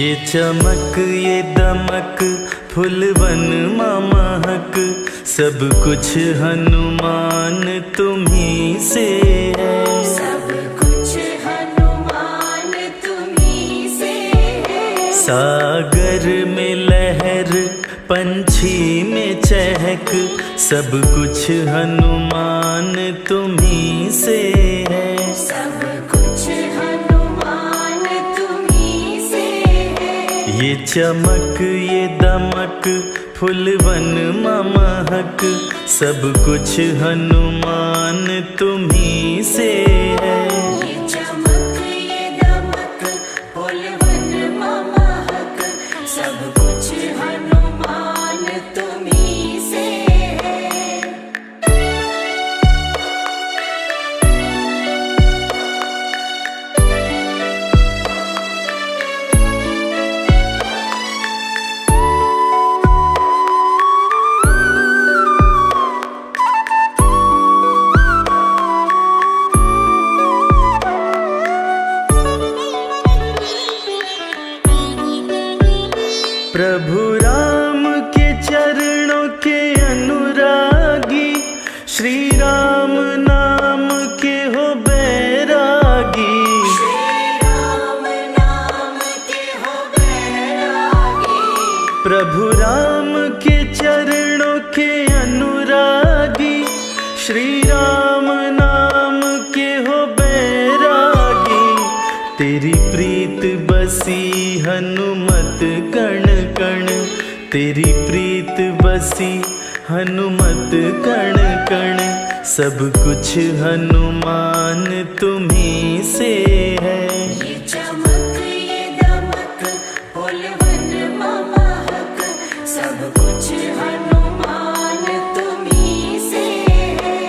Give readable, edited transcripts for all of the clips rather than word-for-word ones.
ये चमक ये दमक फूलवन महक, सब कुछ हनुमान तुम्हीं से है। सब कुछ हनुमान तुम्हीं से है। सागर में लहर पंछी में चहक, सब कुछ हनुमान तुम्हीं से है। सब कुछ हनुमान तुम्हीं से है। ये चमक ये दमक फूलवन महक, सब कुछ हनुमान तुम्हीं से है। ये चमक ये दमक फूलवन महक, सब कुछ हनुमान तुम्हीं से है। प्रभु राम के चरणों के अनुरागी, श्री राम नाम के हो बैरागी। श्री राम नाम के हो बैरागी। प्रभु राम के चरणों के अनुरागी, श्री राम नाम के हो बैरागी। तेरी प्रीत बसी हनुमत कण कण, तेरी प्रीत बसी हनुमत कण कण, सब कुछ हनुमान तुम्हीं से है। ये चमक ये दमक फूलवन महक, सब कुछ हनुमान तुम्हीं से है।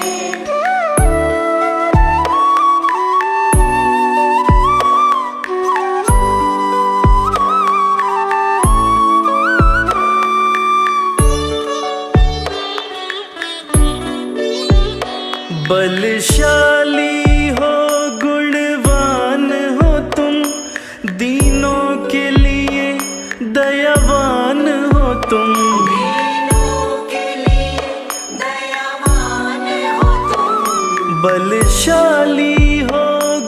बलशाली हो गुणवान हो तुम, दीनों के लिए दयावान हो तुम। दीनों के लिए दयावान हो तुम। बलशाली हो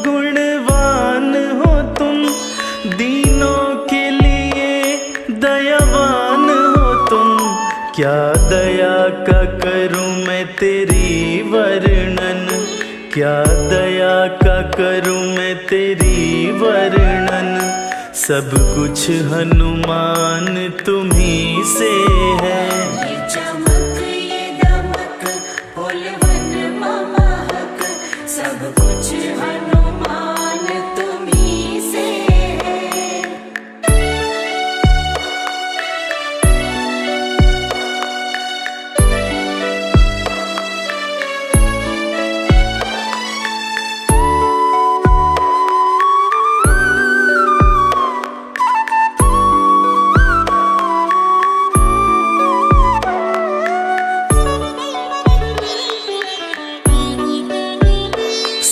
गुणवान हो तुम, दीनों के लिए दयावान हो तुम। क्या दया का करूं मैं तेरी वर्णन, क्या दया का करूं मैं तेरी वर्णन, सब कुछ हनुमान तुम्हीं से है। ये चमक ये दमक फूलवन महक, सब कुछ हनुमान तुम्हीं से है।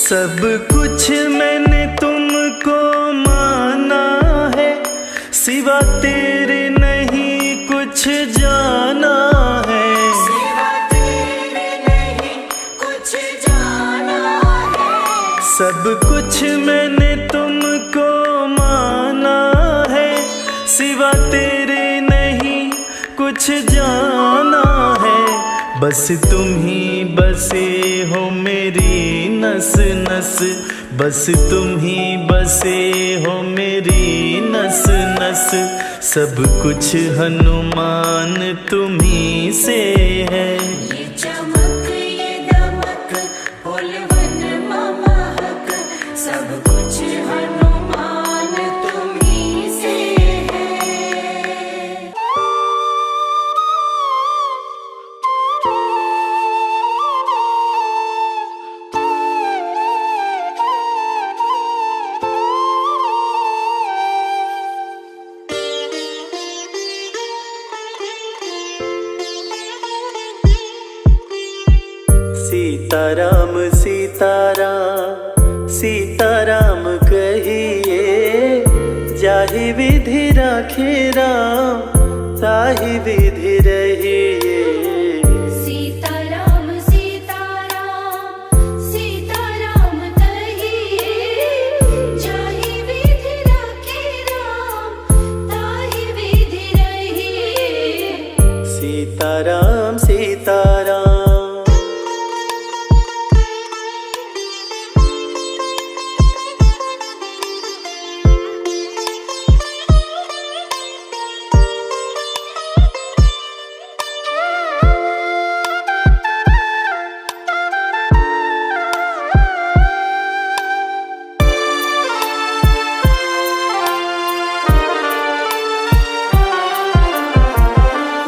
सब कुछ मैंने तुमको माना है, सिवा तेरे नहीं कुछ जाना है। सिवा तेरे नहीं कुछ जाना है। सब कुछ मैंने तुमको माना है, सिवा तेरे नहीं कुछ जाना है। बस तुम ही बसे हो मेरी नस नस, बस तुम ही बसे हो मेरी नस नस, सब कुछ हनुमान तुम्हीं से है। ये चमक ये दमक फूलवन महक, सब कुछ हनुमान तुम्हीं से है। सीताराम सीताराम सीताराम कहिए, जाहि विधि राखे राम ताहि विधि रहिए। सीताराम सीताराम सीताराम कहिए, जाहि विधि राखे राम ताहि विधि रहिए। सीताराम सीताराम।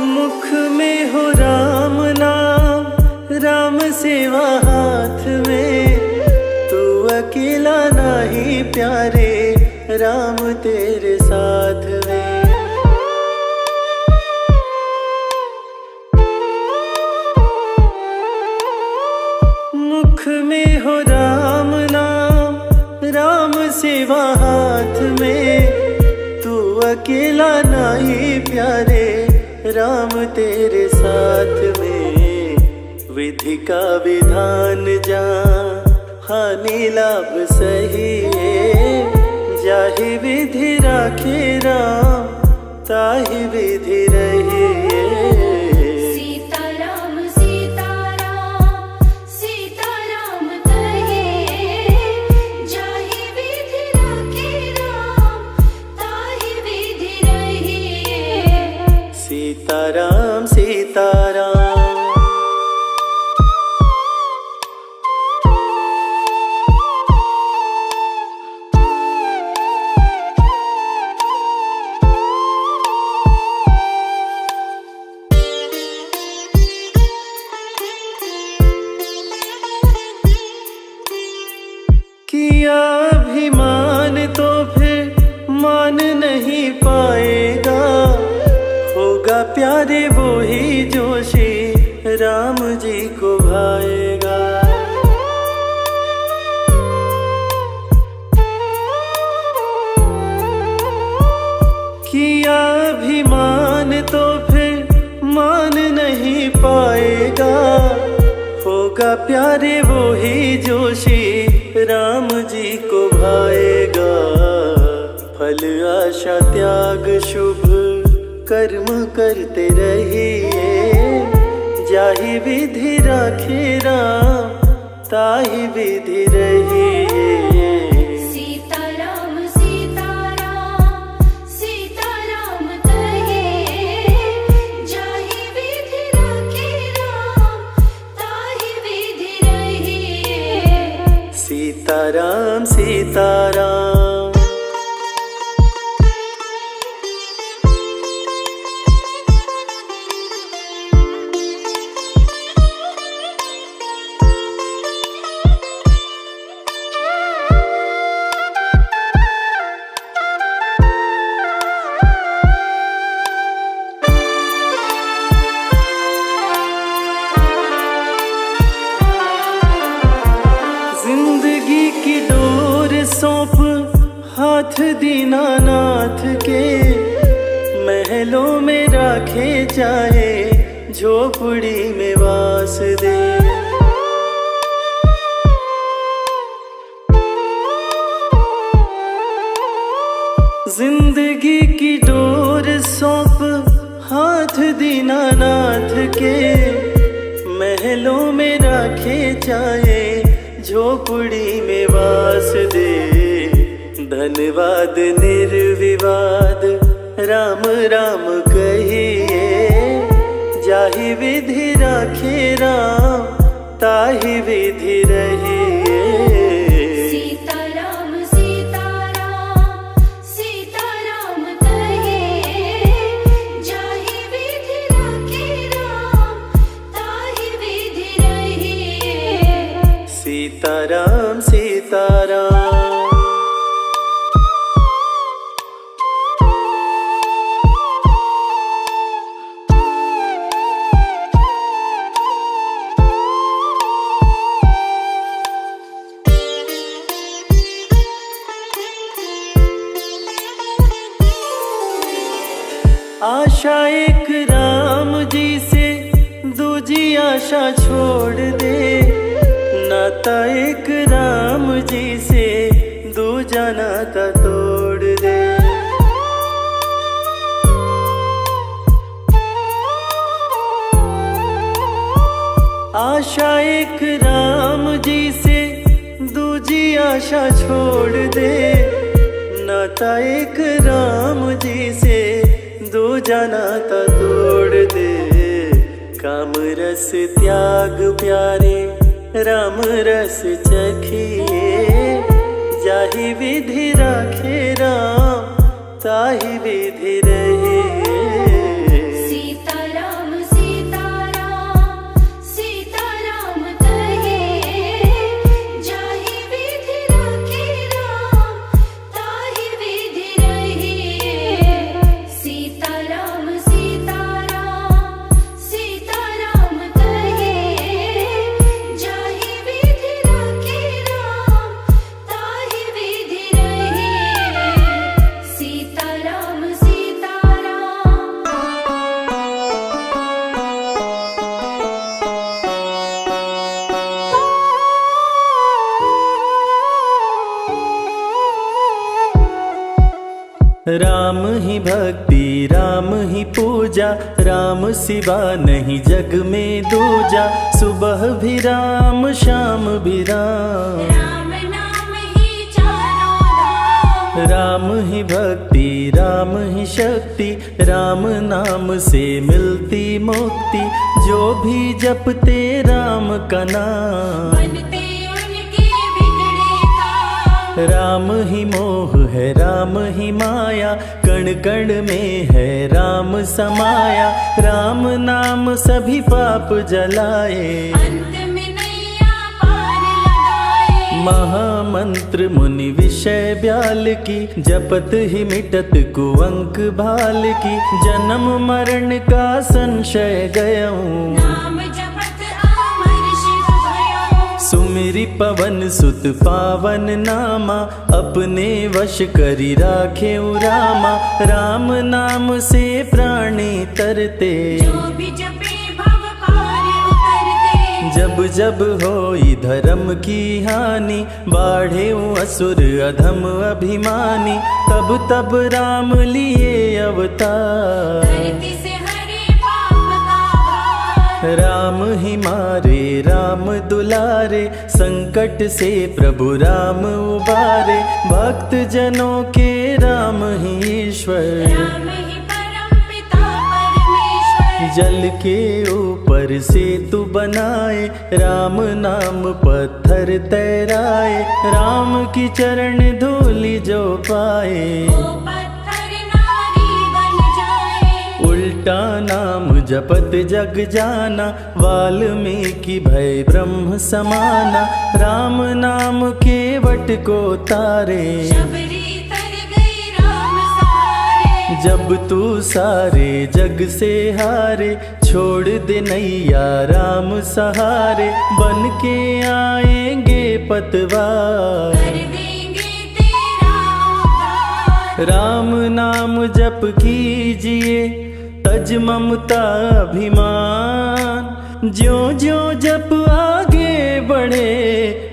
मुख में हो राम नाम, राम सेवा हाथ में, तू अकेला नहीं प्यारे, राम तेरे साथ में। मुख में हो राम नाम, राम सेवा हाथ में, तू अकेला नहीं प्यारे, राम तेरे साथ में। विधि का विधान जा हानि लाभ सही है, जाहि विधि राखे राम ताहि विधि रहिए। सीताराम सीताराम सीताराम कहिए, जाहि विधि राखे राम ताहि विधि रहिए। सीताराम सीताराम। किया अभिमान तो फिर मान नहीं पाएगा, होगा प्यारे वो ही जो श्री राम जी को भाएगा। किया अभिमान तो फिर मान नहीं पाएगा, होगा प्यारे वो ही जो श्री राम जी को भाएगा। फल आशा त्याग शुभ कर्म करते रहिए, जाहि विधि राखे राम ताहि विधि रहिए। सीताराम सीताराम सीताराम कहिए, जाहि विधि राखे राम ताहि विधि रहिए। सीताराम सीताराम। जिंदगी की डोर सौंप हाथ दीनानाथ के, महलों में राखे जाए झोपड़ी में वास दे। जिंदगी की डोर सौंप हाथ दीनानाथ के, महलों में राखे जाए झोपड़ी में वास दे। धन्यवाद निर्विवाद राम राम कहिए, जाहि विधि राखे राम ताहि विधि रहिए। सीताराम सीताराम सीताराम कहिए, जाहि विधि राखे राम ताहि विधि रहिए। सीताराम सीताराम। आशा छोड़ दे, नाता एक राम जी से दूजा नाता तोड़ दे। आशा एक राम जी से दूजी आशा छोड़ दे, नाता एक राम जी से दूजा नाता तोड़ दे। काम रस त्याग प्यारे राम रस चखिए, जाहि विधि राखे राम ताहि विधि रहे। सीताराम सीताराम सीताराम कहे, जाहि विधि राखे राम ताहि विधि रहे। सीताराम सीताराम सीताराम कहे, जाहि विधि राखे राम ताहि विधि रहे। सीताराम सीताराम। राम ही भक्ति राम ही पूजा, राम सिवा नहीं जग में दूजा। सुबह भी राम शाम भी राम, राम नाम ही चारों धाम। राम ही भक्ति राम ही शक्ति, राम नाम से मिलती मुक्ति। जो भी जपते राम का नाम, बनते उनके बिगड़े काम। राम ही मोह है राम ही माया, कण कण में है राम समाया। राम नाम सभी पाप जलाए, अंत में नैया पार लगाए। महामंत्र मुनि विषय ब्याल की, जपत ही मिटत कुअंक भाल की। जन्म मरण का संशय गयऊं, नाम जपत अमर शिव भयऊं। सुमिरि पवन सुत पावन नामा, अपने वश करी राखे रामा। राम नाम से प्राणी तरते, जो भी जपे भव पार उतरते। जब जब होई धर्म की हानि, बाढ़े असुर अधम अभिमानी। तब तब राम लिए अवतार, धरती से हरे पाप का भार। राम ही मारे राम दुलारे, संकट से प्रभु राम उबारे। भक्त जनों के राम ही ईश्वर, राम ही परम पिता परमेश्वर। जल के ऊपर सेतु बनाए, राम नाम पत्थर तैराए। राम की चरण धूलि जो पाए, वो पत्थर नारी बन जाए। उल्टा नाम जपत जग जाना, वाल्मीकि भय ब्रह्म समाना। राम नाम के वट को तारे, शबरी तर गई राम सहारे। जब तू सारे जग से हारे, छोड़ दे नैया राम सहारे। बन के आएंगे पतवार, कर देंगे तेरा उद्धार। राम नाम जप कीजिए, तज ममता अभिमान। ज्यों ज्यों जप आगे बढ़े,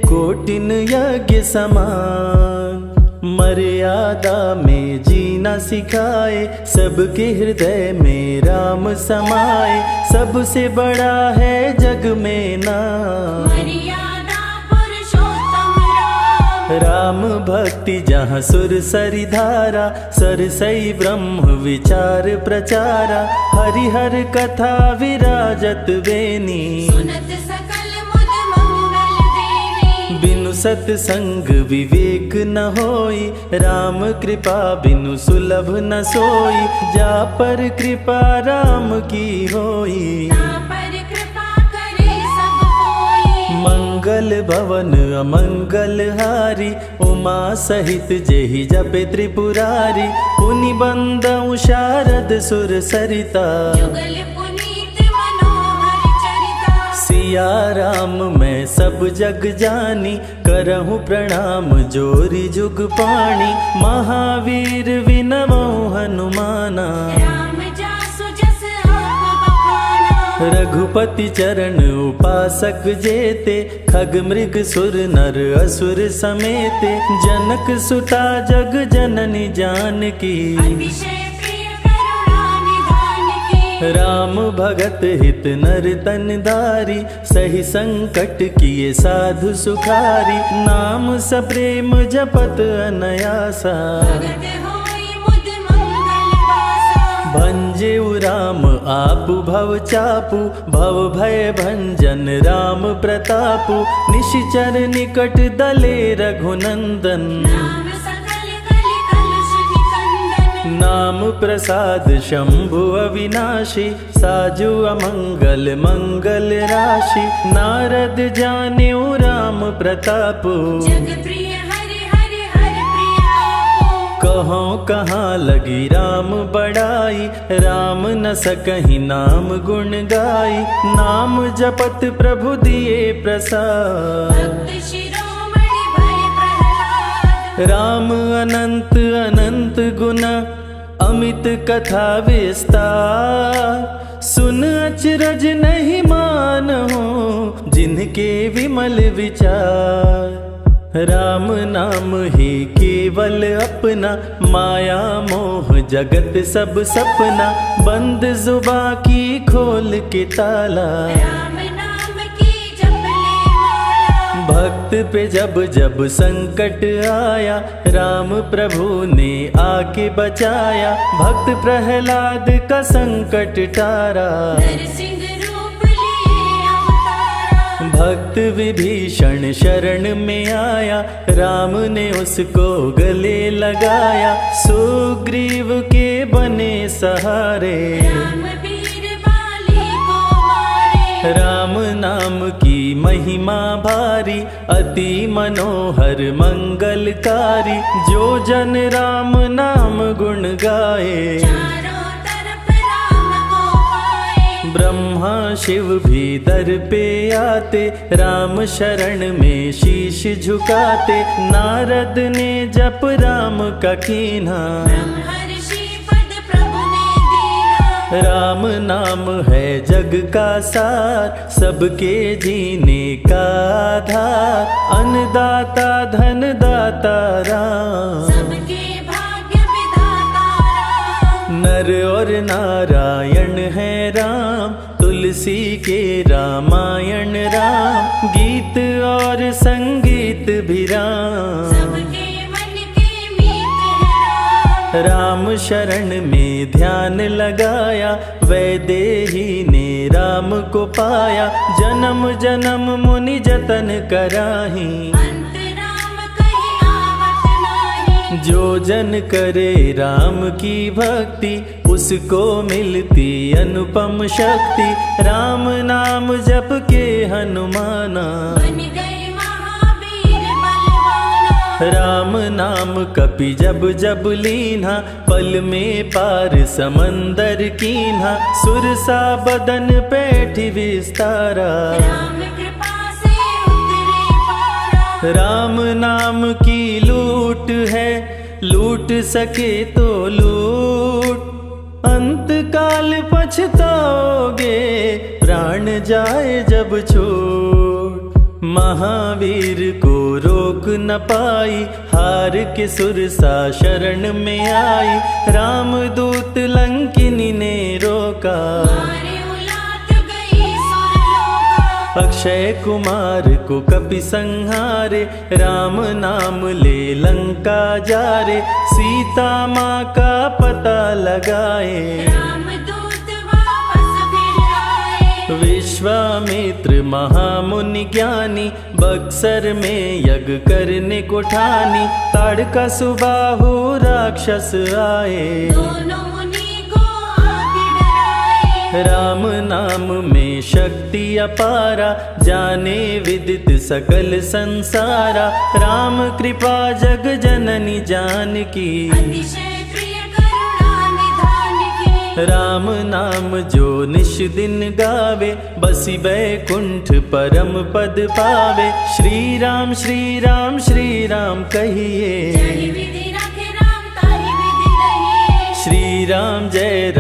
कोटिन यज्ञ समान। मर्यादा में जीना सिखाए, सबके हृदय में राम समाए। सबसे बड़ा है जग में नाम, मर्यादा पुरुषोत्तम राम। राम भक्ति जहाँ सुर सरि धारा, सरसई ब्रह्म विचार प्रचारा। हरिहर कथा विराजत बेनी, सुनत सकल मुद मंगल देनी। बिनु सत्संग विवेक न होई, राम कृपा बिनु सुलभ न सोई। जा पर कृपा राम की होई, ना पर कृपा करे सब कोई। मंगल भवन अमंगल हारी, उमा सहित जेहि जपे त्रिपुरारी। पुनि बंदउ शारद सुर सरिता, जुगल पुनीत मनोहर चरिता। सिया राम मैं सब जग जानी, करहूँ प्रणाम जोरी जुग पाणी। महावीर विनमो हनुमाना, राम जासु जस आप बखाना। रघुपति चरण उपासक जेते, खग मृग सुर नर असुर समेते, जनक सुता जग जननी जानकी, अतिशय प्रिय करुणा निधान की। राम भगत हित नर तन धारी, सही संकट किए साधु सुखारी, नाम सप्रेम जपत अनयासा, भगत होई मुद मंगल वासा। भंजेउ राम आपु भव चापु, भव भय भंजन राम प्रतापु, निशिचर निकट दले रघुनंदन, नाम सकल कलि कलुष निकंदन। नाम प्रसाद शंभु अविनाशी, साजु अमंगल मंगल राशि, नारद जानेउ राम प्रतापु, जग प्रिय हरि हरि हर प्रिय आपो। कहों कहाँ लगी राम बड़ाई, राम न सकहि नाम गुण गाई, नाम जपत प्रभु दिए प्रसाद, भक्त शिरोमणि भय प्रहलाद। राम अनंत अनंत गुना, अमित कथा विस्तार, सुन अचरज नहीं मानहु, जिनके विमल विचार, राम नाम ही केवल अपना, माया मोह जगत सब सपना, बंद जुबा की खोल के ताला, राम नाम की जपले माला। भक्त पे जब जब संकट आया, राम प्रभु ने आके बचाया, भक्त प्रहलाद का संकट टारा, नरसिंह रूप लिए अवतारा। भक्त विभीषण शरण में आया, राम ने उसको गले लगाया, सुग्रीव के बने सहारे, राम वीर बाली को मारे। राम नाम की महिमा भारी, अति मनोहर मंगलकारी, जो जन राम नाम गुण गाए, चारों तरफ राम को पाए। ब्रह्मा शिव भी दर पे आते, राम शरण में शीश झुकाते, नारद ने जप राम का कीन्हा, ब्रह्मर्षि पद प्रभु ने दीना। राम नाम है जग का सार, सबके जीने का आधार, अन्नदाता धनदाता राम, सबके भाग्य विधाता राम। नर और नारायण है राम, तुलसी के रामायण राम, गीत और संगीत भी राम, सबके मन के मीत है राम। राम शरण में ध्यान लगाया, वैदेही ने राम को पाया, जन्म जन्म मुनि जतन कराही, अंत राम कहीं आवत नाही। जो जन करे राम की भक्ति, उसको मिलती अनुपम शक्ति, राम नाम जप के हनुमाना, बन गए महावीर बलवाना। राम नाम कपि जब जब लीन्हा, पल में पार समंदर कीन्हा, सुरसा बदन पैठी विस्तारा, राम कृपा से उतरे पारा। राम नाम की लूट है, लूट सके तो लूट, अंत काल पछताओगे, प्राण जाए जब छूट, महावीर को रोक न पाई, हार के सुरसा शरण में आई, रामदूत लंकिनी ने रोका, मारे उलाट गई सुरलोका। अक्षय कुमार को कपि संहारे, राम नाम ले लंका जारे, सीता माँ का पता लगाए, रामदूत वापस फिर आए। विश्वामित्र महामुनि ज्ञानी, बक्सर में यज्ञ करने को ठानी, ताड़का सुबाहु राक्षस आए, दोनों मुनि को आके डराए। राम नाम में शक्ति अपारा, जाने विदित सकल संसारा, राम कृपा जग जननी जानकी, अतिशय प्रिय करुणा निधान की। राम नाम जो निश दिन गावे, बसी बैकुंठ परम पद पावे, श्री राम श्री राम श्री राम कहिए, जहि विधि रखे राम ताहि विधि रहिए। श्री राम जय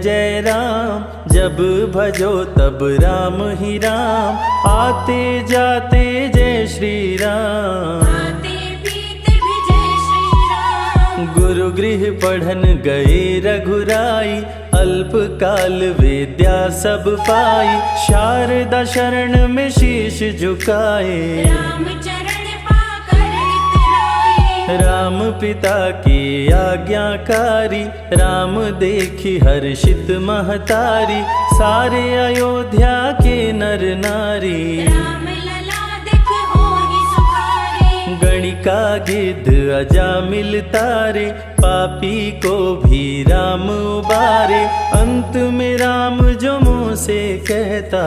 जय राम, जब भजो तब राम ही राम, आते जाते जय श्री राम। आते पीते भी जय श्री राम। गुरु गृह पढ़न गए रघुराई, अल्प काल विद्या सब पाई, शारदा शरण में शीश झुकाए। राम चरण पाकर इतराए। राम पिता की आज्ञाकारी, राम देखी हर्षित महतारी, सारे अयोध्या के नर नारी। राम लला देख होहि सुखारे। गणिका गिद्ध अजामिल तारे, पापी को भी राम उबारे। अंत में राम जो मुँह से कहता,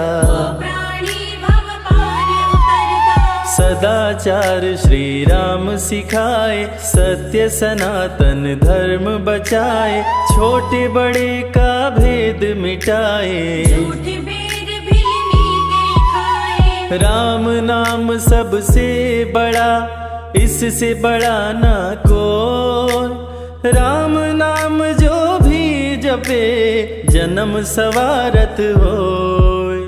प्राणी भव पार उतरता। सदाचार श्री राम सिखाए, सत्य सनातन धर्म बचाए, छोटे बड़े का भेद मिटाए। झूठ भेद भिलनी के खाए। राम नाम सबसे बड़ा, इससे बड़ा ना कोई। राम नाम जो भी जपे, जन्म सवारत होय।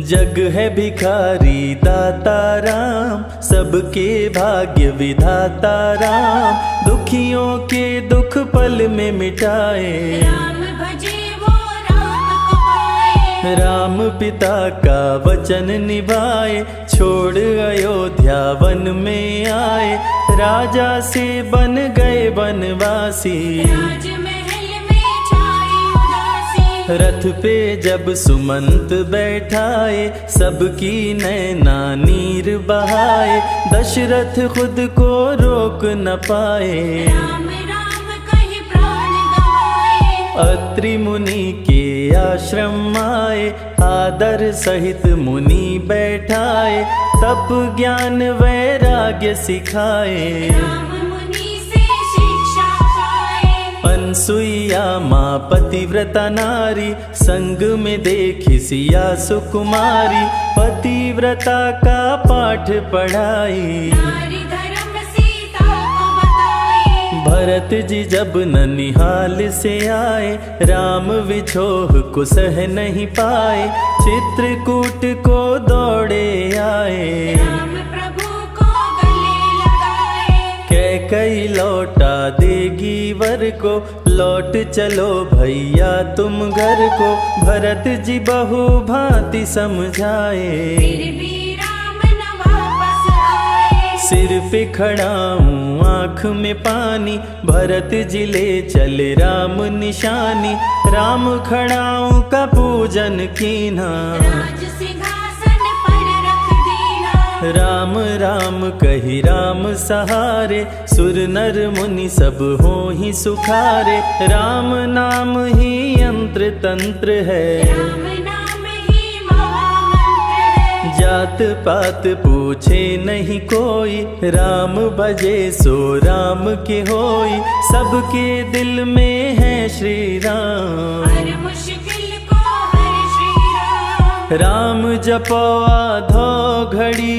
जग है भिखारी दाता राम, सबके भाग्य विधाता राम, दुखियों के दुख पल में मिटाए। राम भजे वो राम को पाए। राम पिता का वचन निभाए, छोड़ अयोध्या वन में आए, राजा से बन गए वनवासी। राजमहल में छाई उदासी। रथ पे जब सुमंत बैठाए, सबकी नैना नीर बहाए, दशरथ खुद को रोक न पाए। राम राम कहि प्राण गवाए। अत्रि मुनि के आश्रम आए, आदर सहित मुनि बैठाए, तप ज्ञान वैराग्य सिखाए। राम मुनि से शिक्षा पाए। अनसुईया माँ पतिव्रता नारी, संग में देखी सिया सुकुमारी, पतिव्रता का पाठ पढ़ाई। नारी धर्म सीता को बताए। भरत जी जब ननिहाल से आए, राम विछोह को सह नहीं पाए, चित्रकूट को दौड़े आए। राम प्रभु को गले लगाए। कैकई लौटा देगी वर को, लौट चलो भैया तुम घर को, भरत जी बहु भांति समझाए। फिर भी राम न वापस आए। सिर पे खड़ाऊं आँख में पानी, भरत जी ले चले राम निशानी, राम खड़ाऊं का पूजन कीना। राज सिंहासन पर रख दीना। राम राम कही राम सहारे, सुर नर मुनि सब हो ही सुखारे। राम नाम ही यंत्र तंत्र है, राम नाम ही महामंत्र है। जात पात पूछे नहीं कोई, राम भजे सो राम के होई। सबके दिल में है श्री राम, हर मुश्किल को हर श्री राम। राम जपो आधो घड़ी,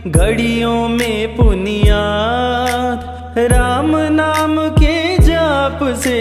घड़ियों में पुनियाद। राम नाम के जाप से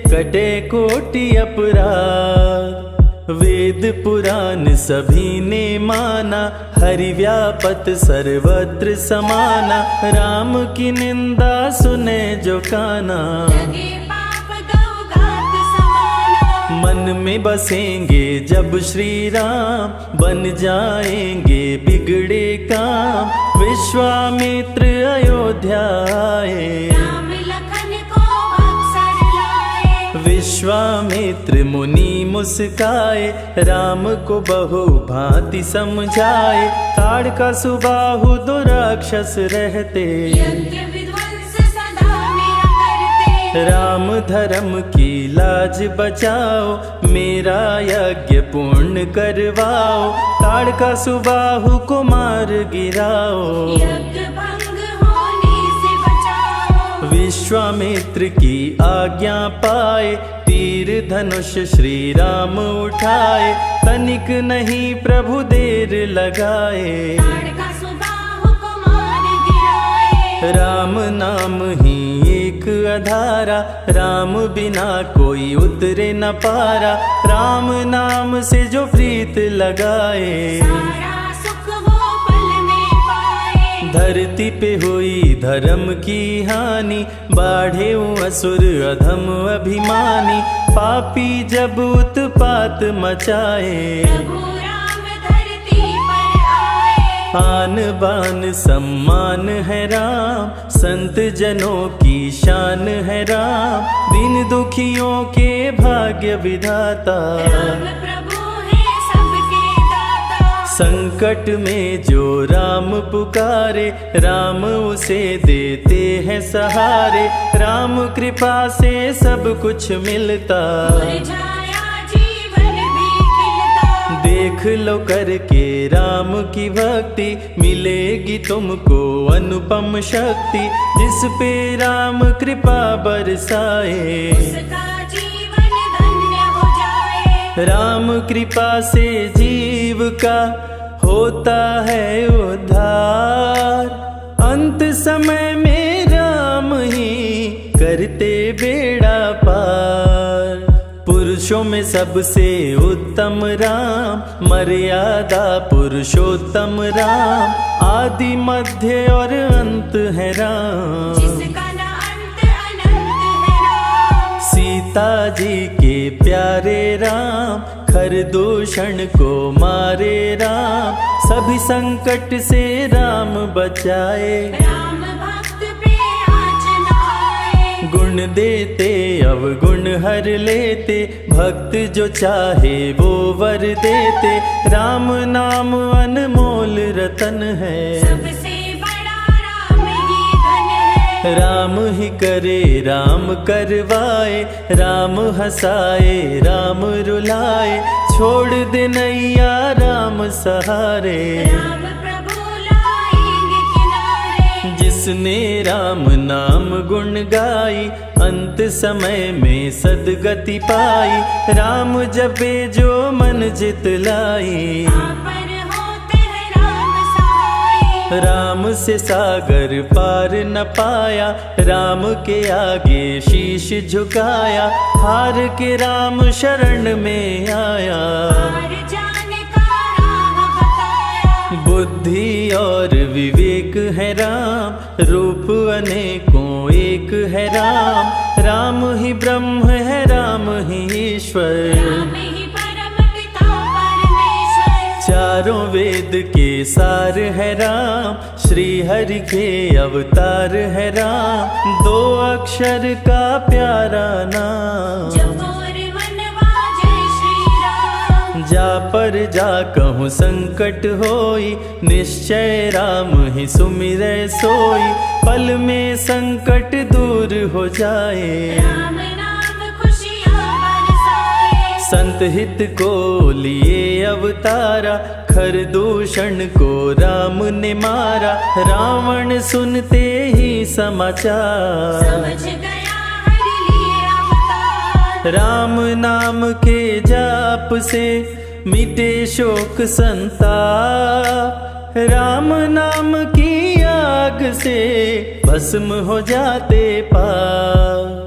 कटे कोटि अपराध। वेद पुराण सभी ने माना, हरि व्यापत सर्वत्र समाना। राम की निंदा सुने जो काना, लगे पाप गौ घात समाना। मन में बसेंगे जब श्री राम, बन जाएंगे बिगड़े काम। विश्वामित्र अयोध्या आए, राम लखन को अवसर लाए। विश्वामित्र मुनि मुस्काए, राम को बहु भांति समझाए। ताड़का सुबाहु दो राक्षस रहते, यज्ञ विध्वंस सदा मेरा करते। राम धर्म की लाज बचाओ, मेरा यज्ञ पूर्ण करवाओ। ताड़का सुबाहु को मार गिराओ, यज्ञ भंग होने से बचाओ। विश्वामित्र की आज्ञा पाए, तीर धनुष श्री राम उठाए। तनिक नहीं प्रभु देर लगाए, ताड़का सुबाहु को मार गिराए। राम नाम ही एक अधारा, राम बिना कोई उतरे न पारा। राम नाम से जो प्रीत लगाए, सारा सुख वो पल में पाए। धरती पे हुई धर्म की हानि, बाढ़े असुर अधम अभिमानी। पापी जब उत्पात मचाए, प्रभु राम धरती पर आए। आन बान सम्मान है राम, संत जनों की शान है राम। दीन दुखियों के भाग्य विधाता, राम प्रभु है सबके दाता। संकट में जो राम पुकारे, राम उसे देते हैं सहारे। राम कृपा से सब कुछ मिलता, मुरझाया जीवन भी खिलता। देख लो करके राम की भक्ति, मिलेगी तुमको अनुपम शक्ति। जिस पे राम कृपा बरसाए, उसका जीवन धन्य हो जाए। राम कृपा से जीव का होता है उद्धार। अंत समय में राम ही करते बेड़ा पार। पुरुषों में सबसे उत्तम राम, मर्यादा पुरुषोत्तम राम। आदि मध्य और अंत है राम, जिसका न अंत अनंत है राम। सीता जी के प्यारे राम, खर दूषण को मारे राम। सभी संकट से राम बचाए, राम भक्त पे आँच न आए। गुण देते अवगुण हर लेते। भक्त जो चाहे वो वर देते। राम नाम अनमोल रतन है, सबसे बड़ा राम ही धन है। राम ही करे राम करवाए। राम हंसाए राम रुलाए, छोड़ दे नैया राम सहारे। राम प्रभु लाएंगे किनारे। जिसने राम नाम गुण गाई, अंत समय में सदगति पाई। राम जपे जो मन जित लाई, पर होते हैं राम सहाय। राम से सागर पार न पाया। राम के आगे शीश झुकाया, हार के राम शरण में आया। हार जाने का राह बताया। बुद्धि और विवेक है राम, रूप अनेकों एक है राम। राम ही ब्रह्म है राम ही ईश्वर, राम ही परम पिता परमेश्वर। चारों वेद के सार है राम, श्री हरि के अवतार है राम। दो अक्षर का प्यारा नाम, जगोर वनवा जय श्री राम। जा पर जा कहूँ संकट होई, निश्चय राम ही सुमिरै सोई। पल में संकट दूर हो जाए, राम नाम खुशियाँ बरसाए। संत हित को लिए अवतारा। खर दूषण को राम ने मारा, रावण सुनते ही समाचार। समझ गया हर लिए अवतार। राम नाम के जाप से मिटे शोक संताप। राम नाम की आग से भस्म हो जाते पाप।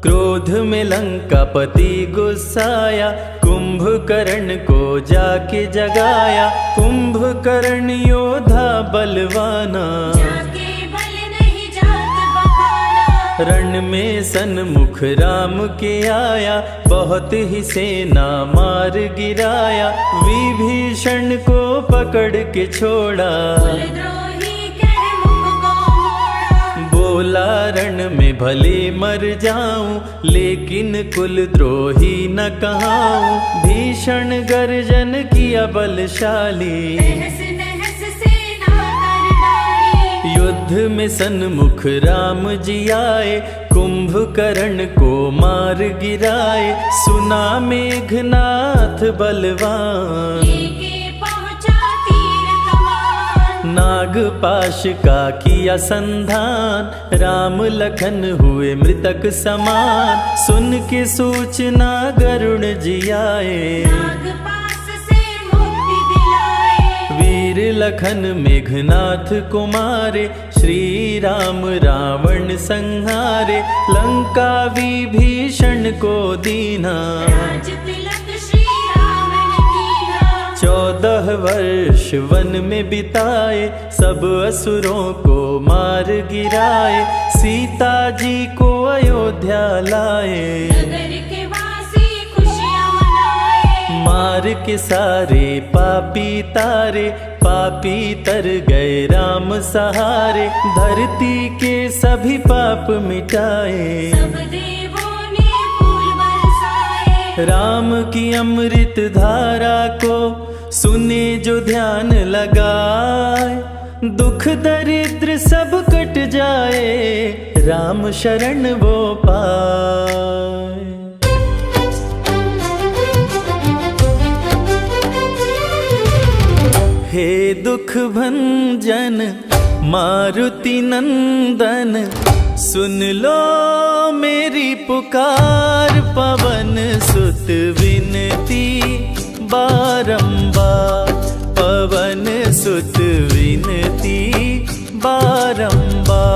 क्रोध में लंकापति गुस्साया, कुंभकर्ण को जाके जगाया। कुंभकर्ण योद्धा बलवाना, जाके बल नहीं जात बखाना। रण में सन्मुख राम के आया, बहुत ही सेना मार गिराया। विभीषण को पकड़ के छोड़ा, कुलद्रोही कह मुख को मोड़ा। बोला रण में भले मर जाऊं, लेकिन कुलद्रोही न कहाऊं। भीषण गर्जन किया बलशाली, तहस नहस सेना कर डाली। युद्ध में सन्मुख राम जी आए, कुंभकर्ण को मार गिराए। सुना मेघनाथ बलवान, लेके पहुंचा तीर कमान। नागपाश का किया संधान, राम लखन हुए मृतक समान। सुन के सूचना गरुण जी आए, नागपाश से मुक्ति दिलाए। वीर लखन मेघनाथ कुमारे, श्री राम रावण संहारे, लंका विभीषण को दीना। राज तिलक श्री रावण कीना। 14 वर्ष वन में बिताए, सब असुरों को मार गिराए, सीता जी को अयोध्या लाए। नगर के वासी खुशियाँ मनाए। मार के सारे पापी तारे, पापी तर गए राम सहारे, धरती के सभी पाप मिटाए। सब देवों ने फूल बरसाए। राम की अमृत धारा को सुने जो ध्यान लगाए, दुख दरिद्र सब कट जाए, राम शरण वो पाए। हे दुख भंजन मारुति नंदन, सुन लो मेरी पुकार, पवन सुत विनती बारंबार, पवन सुत विनती बारंबार।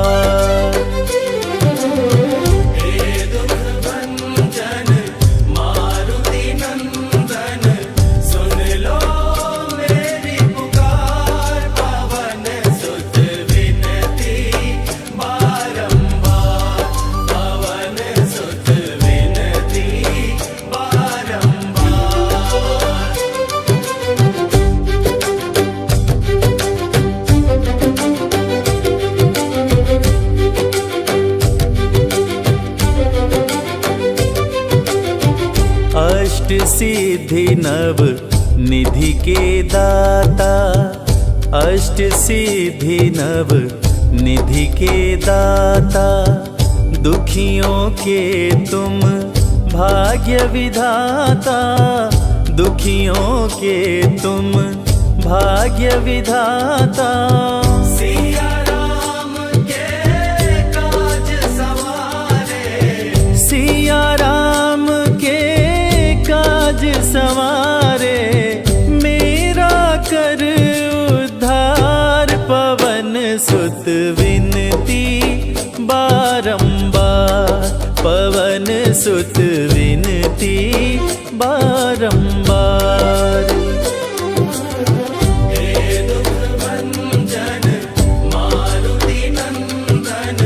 हे दुख भंजन मारुति नंदन, सुन लो मेरी पुकार, पवन सुत विनती बारंबार, पवन सुत विनती बारंबार। अष्ट सिद्धि नव निधि के दाता, अष्ट सिद्धि नव निधि के दाता, दुखियों के तुम भाग्य विधाता, दुखियों के तुम भाग्य विधाता। सिया राम के काज सवारे, सिया राम के काज सवारे, मेरा कर उद्धार, पवन सुत विनती बारंबार, पवन सुत विनती बारंबार। हे दुख भंजन मारुति नंदन,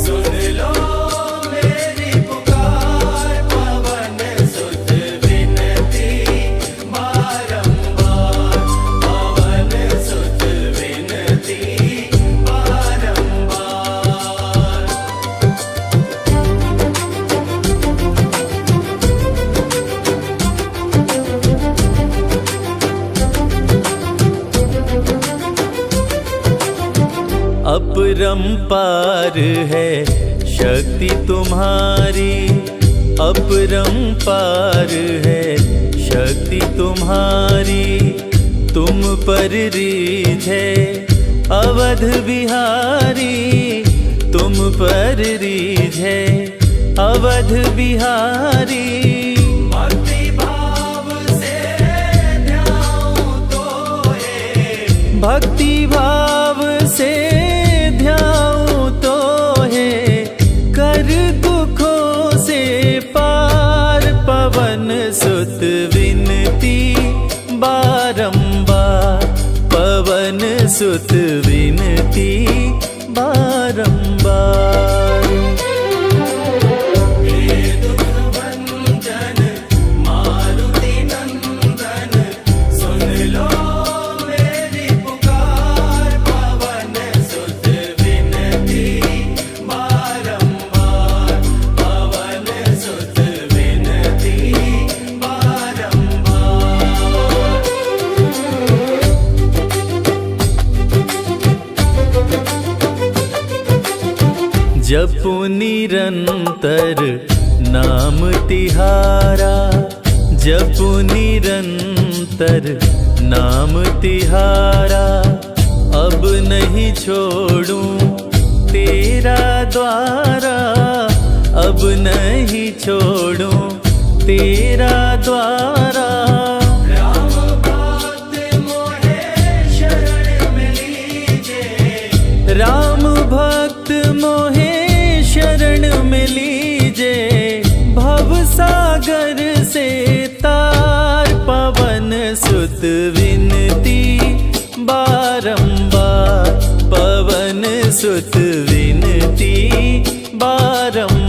सुन लो मेरी पुकार, पवन सुत विनती बारंबार, पवन सुत विनती बारंबार। अपरंपार है शक्ति तुम्हारी, अपरंपार है शक्ति तुम्हारी, तुम पर रीझ है अवध बिहारी, तुम पर रीझ है अवध बिहारी। भक्ति भाव से ध्याऊं तोहे, भक्ति भाव से ध्याऊं तोहे, कर दुखों से पार, पवन सुत विनती बारंबार, पवन सुत विनती बारंबार। हे दुख भंजन मारुति नंदन, सुन लो मेरी पुकार, पवन सुत विनती बारंबार, पवन सुत विनती बारंबार। जपु निरंतर नाम तिहारा, जपु निरंतर नाम तिहारा, अब नहीं छोड़ूं तेरा द्वारा, अब नहीं छोड़ूं तेरा द्वारा। राम बात मोहे शरण सागर से तार पवन सुत विनती बारंबार, पवन सुत विनती बारंबार।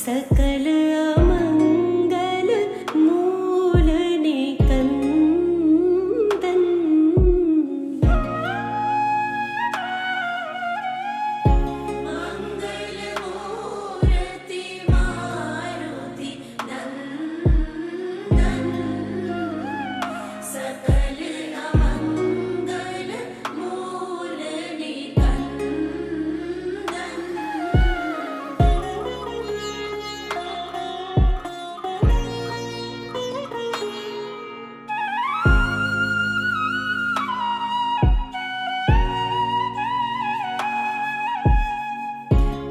सकल अमंगल मूल निकंदन। मंगल मूर्ति मारुति नंदन सकल अमंगल मूल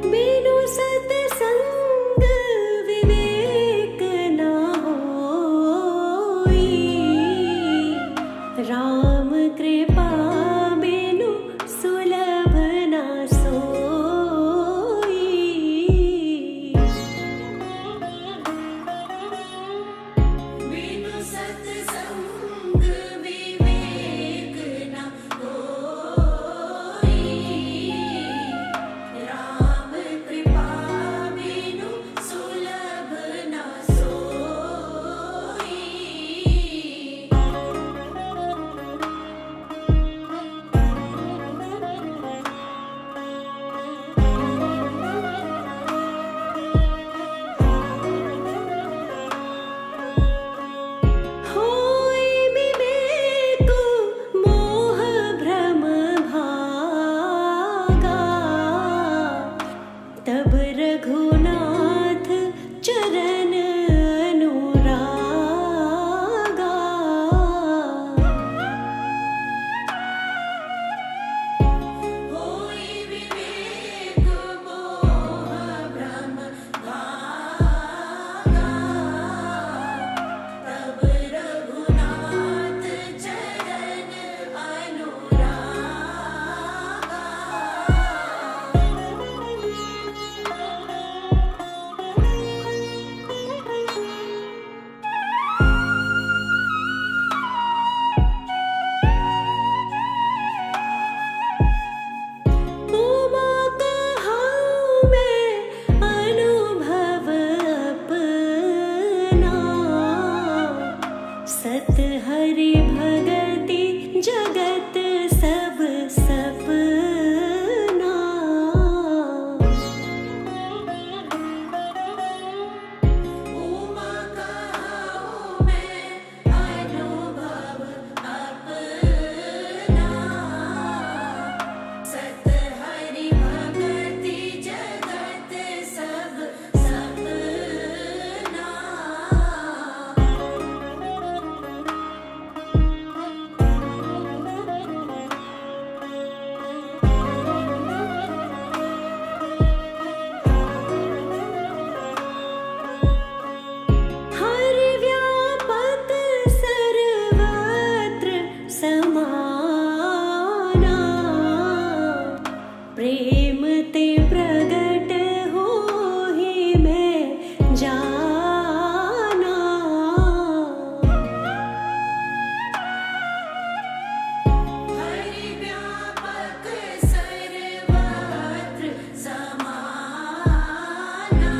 बिनु सत्संग विवेक न होई, राम कृपा बिनु सुलभ न सोई। बिनु सत्संग विवेक न होई, राम कृपा बिनु सुलभ न सोई। होई विवेक मोह भ्रम भागा, तब रघुनाथ चरण अनुरागा। होई विवेक मोह भ्रम भागा, तब रघुनाथ चरण अनुरागा। उमा कहाऊँ मैं अनुभव अपना, सत हरि भगति जगत सब सपना। उमा कहाऊँ मैं अनुभव अपना, सत हरि भगति जगत सब सपना। हरि व्यापक सर्वत्र समाना, प्रेम ते प्रगट होहि मैं जाना। हरि व्यापक सर्वत्र समाना,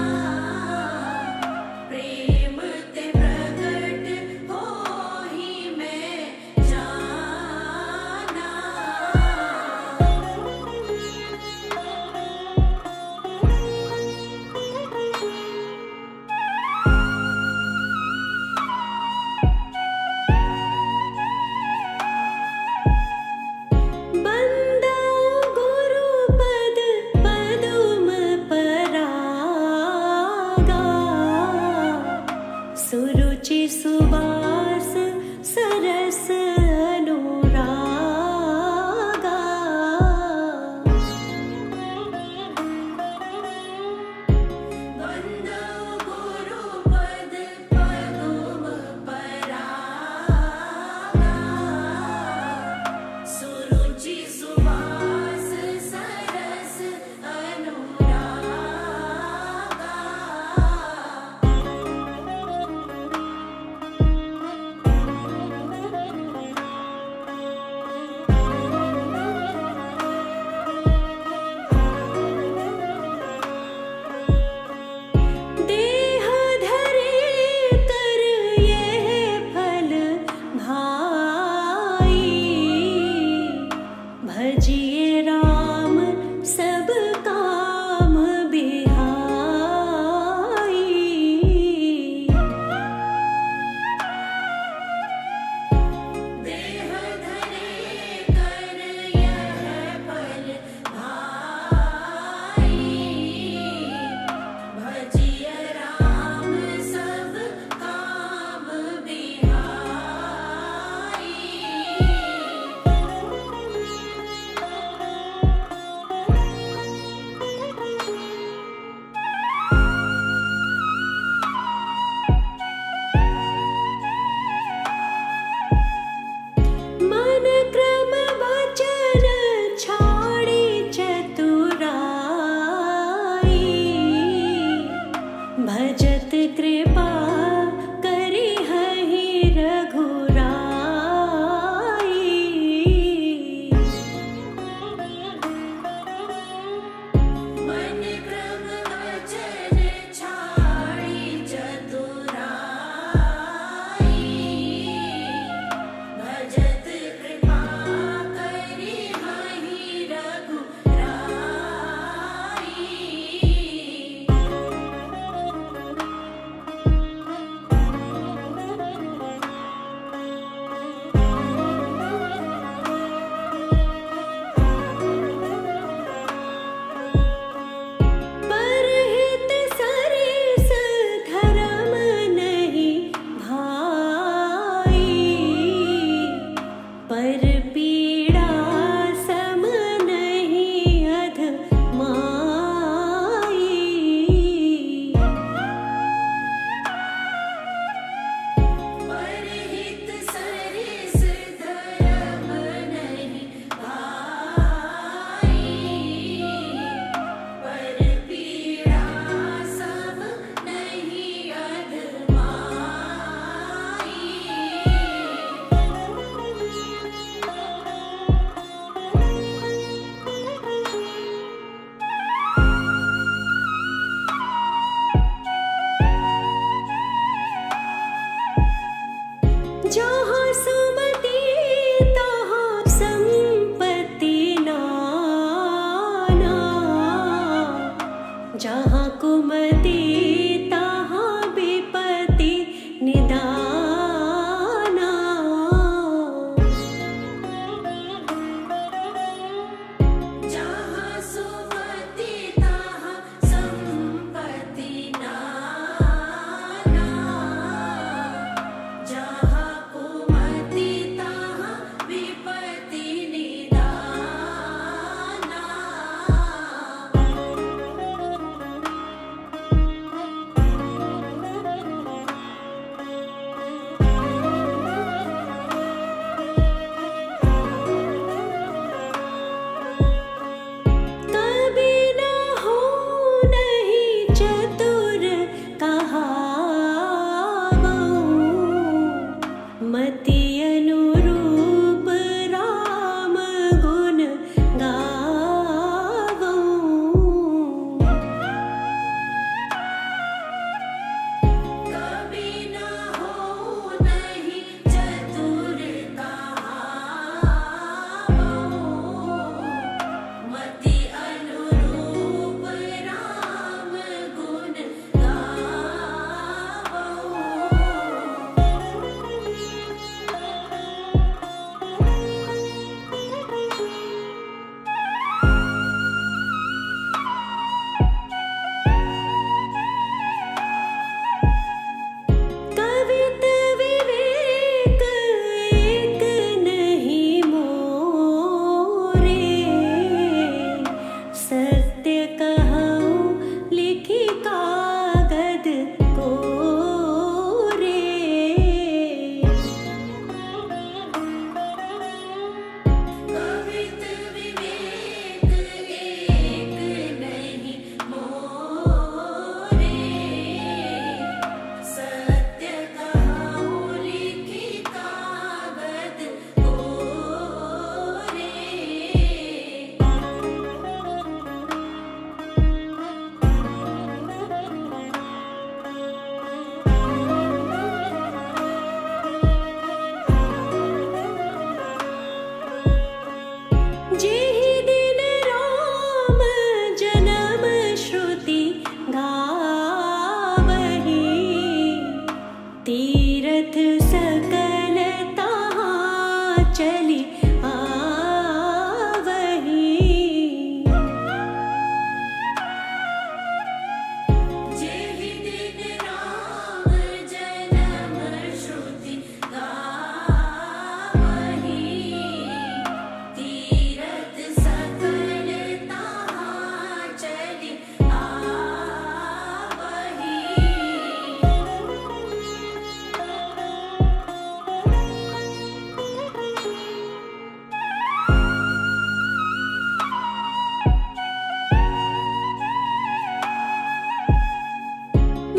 प्रेम ते प्रगट होहि मैं जाना। बंदा गुरुपद पदुम परागा, सुरुचि सुबास सरस अनुरागा। बंदो गुरुपद पदुम परागा, सुरुचि सुवास सरस अनुरागा। कुमति तहाँ विपत्ति निदाना। जहाँ सुमति तहाँ संपत्ति नाना, जहाँ कुमति तहाँ विपत्ति निदाना। कभी न हो नहीं चतुर कहावऊँ, मति अनुरूप राम गुण गावऊँ। कभी न हो नहीं चतुर कहावऊँ, मति अनुरूप राम गुण कवित विवेक एक नहीं मोरे, सत्य कहूँ लिखी कागद कोरे। कवित विवेक एक नहीं मोरे, सत्य कहूँ लिखी कागद कोरे। जेहि दिन राम जन्म श्रुति गावही, तीरथ सकल तहाँ चली आवही। जेहि दिन राम जन्म श्रुति गावही, तीरथ सकल तहाँ चली आवही।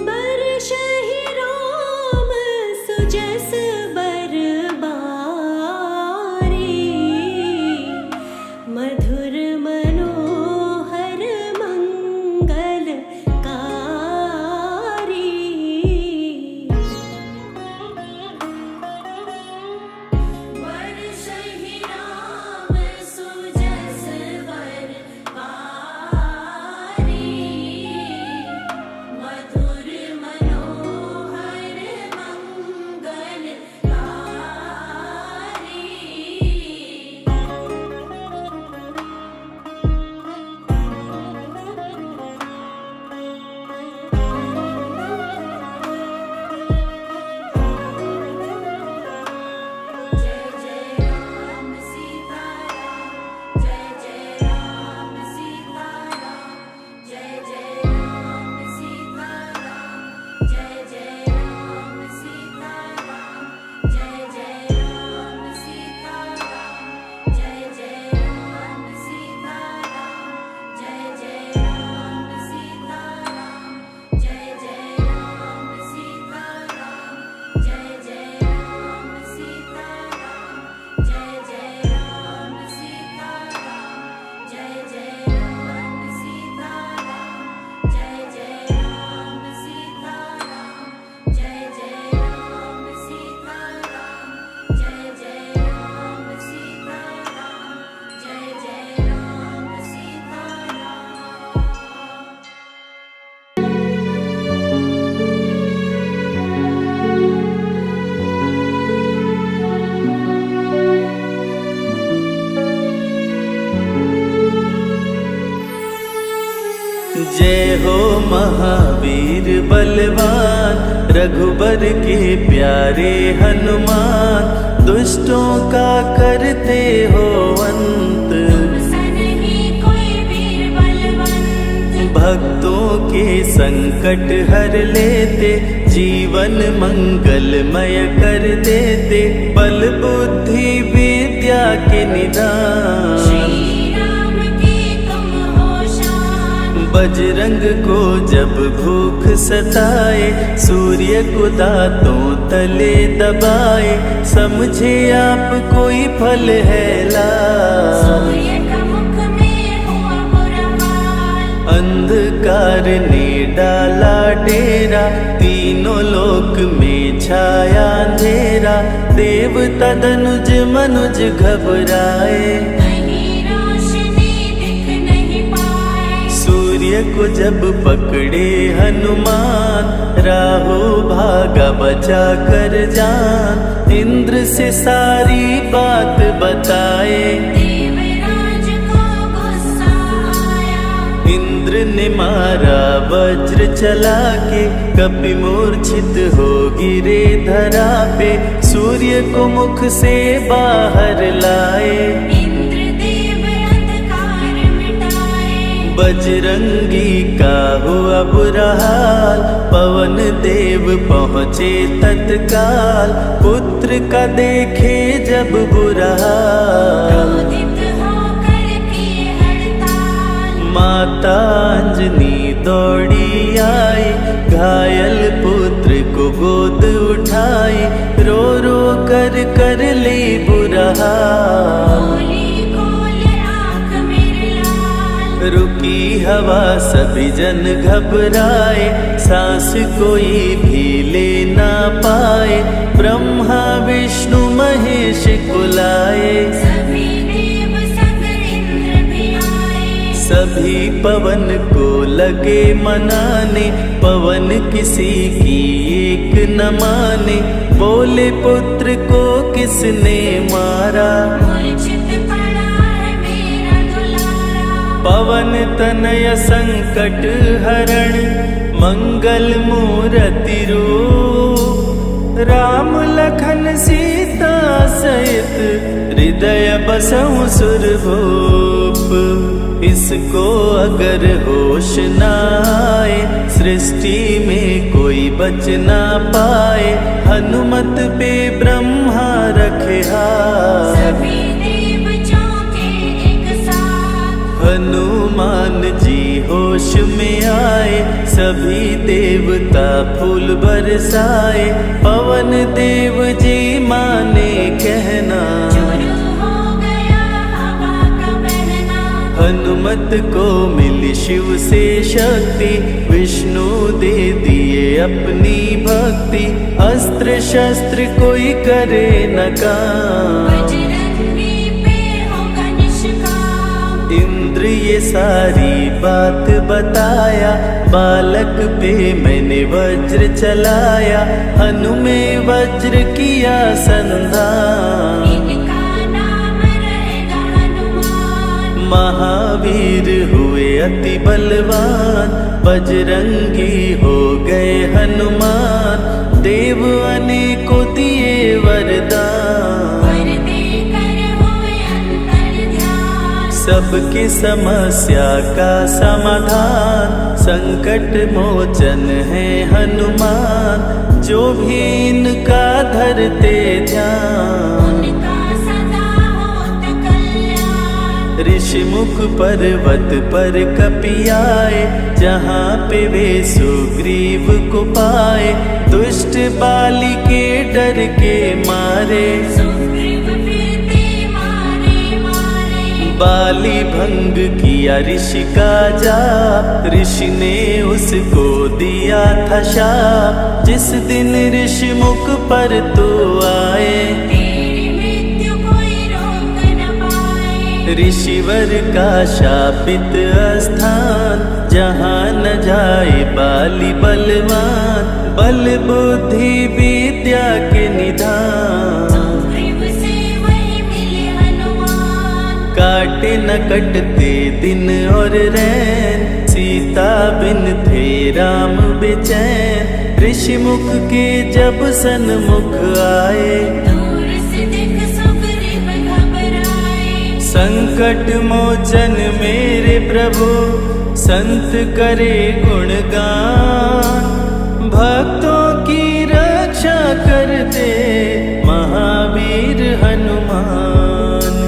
बरसहि राम सुजस बरबारी, मधुर मनोहर मंगलकारी। बरसहि राम सुजस बरबारी, मधुर मनोहर जय हो महावीर बलवान, रघुबर के प्यारे हनुमान, दुष्टों का करते हो अंत, तुमसे नहीं कोई वीर बलवंत। भक्तों के संकट हर लेते, जीवन मंगलमय कर देते, बल बुद्धि विद्या के निदान, श्री राम की तुम हो शान। बजरंग को जब भूख सताए, सूर्य को दांतों तले दबाए, समझे आप कोई फल है लाल, सूर्य का मुख में हुआ बुरा हाल। अंधकार ने डाला डेरा, तीनों लोक में छाया अंधेरा, देवता धनुज मनुज घबराए, कहीं रोशनी दिख नहीं पाए। सूर्य को जब पकड़े हनुमान, राहु भागा बचा कर जान, इंद्र से सारी बात बताए, देवराज को गुस्सा आया। इंद्र ने मारा वज्र चला के, कपि मूर्छित हो गिरे धरा पे, सूर्य को मुख से बाहर लाए, इंद्रदेव अंधकार मिटाए। बजरंगी का हुआ बुरा हाल, पवन देव पहुँचे तत्काल, पुत्र का देखे जब बुरा हाल, क्रोधित होकर किए हड़ताल। माता अंजनी दौड़ी आई, घायल पुत्र को गोद उठाई, रो रो कर ली बुरा हाल, बोली खोल आँख मेरे लाल। रुकी हवा सभी जन घबराए, सांस कोई भी ले ना पाए, ब्रह्मा विष्णु महेश कुलाए, सभी देव संग इंद्र भी आए। सभी पवन को लगे मनाने, पवन किसी की एक न माने, बोले पुत्र को किसने मारा, मूर्छित पड़ा है मेरा दुलारा। पवन तनय संकट हरण, मंगल मूर्ति रूप, राम लखन सीता सहित, हृदय बसहु सुरभूप। इसको अगर होश न आए, सृष्टि में कोई बच ना पाए, हनुमत पे ब्रह्मा रखे हाथ, सभी देव चौंके एक साथ। हनुमान जी होश में आए, सभी देवता फूल बरसाए, पवन देव जी माने कहना, शुरू हो गया हवा का बहना। हनुमत को मिली शिव से शक्ति, विष्णु दे दिए अपनी भक्ति, अस्त्र शस्त्र कोई करे न काम, बजरंगी पे होगा निष्काम। इंद्र ये सारी बात बताया, बालक पे मैंने वज्र चलाया, हनु में वज्र किया संधान, इनका नाम रहेगा हनुमान। महावीर हुए अति बलवान, बजरंगी हो गए हनुमान, देव अनेकों दिए वरदान, वर देकर हुए अंतर्ध्यान। सबकी समस्या का समाधान, संकट मोचन है हनुमान, जो भी इनका धरते ध्यान, उनका सदा होत कल्याण। ऋषि मुख पर्वत पर कपि आए, जहाँ पे वे सुग्रीव को पाए, दुष्ट बाली के डर के मारे, सुग्रीव फिरते मारे मारे। बाली भंग किया ऋषि का जाप, ऋषि ने उसको दिया था शाप, जिस दिन ऋषि मुख पर तो आए, तेरी मृत्यु कोई रोक न पाए। ऋषिवर का शापित स्थान, जहाँ न जाए बाली बलवान, बल बुद्धि विद्या के निधान, सुग्रीव से वही मिले हनुमान। काटे न कटते दिन और रैन, सीता बिन थे राम बेचैन, ऋषि मुख के जब सन्मुख आए, दूर से देख सुग्रीव घबराए। संकट मोचन मेरे प्रभु, संत करे गुणगान, भक्तों की रक्षा करते महावीर हनुमान।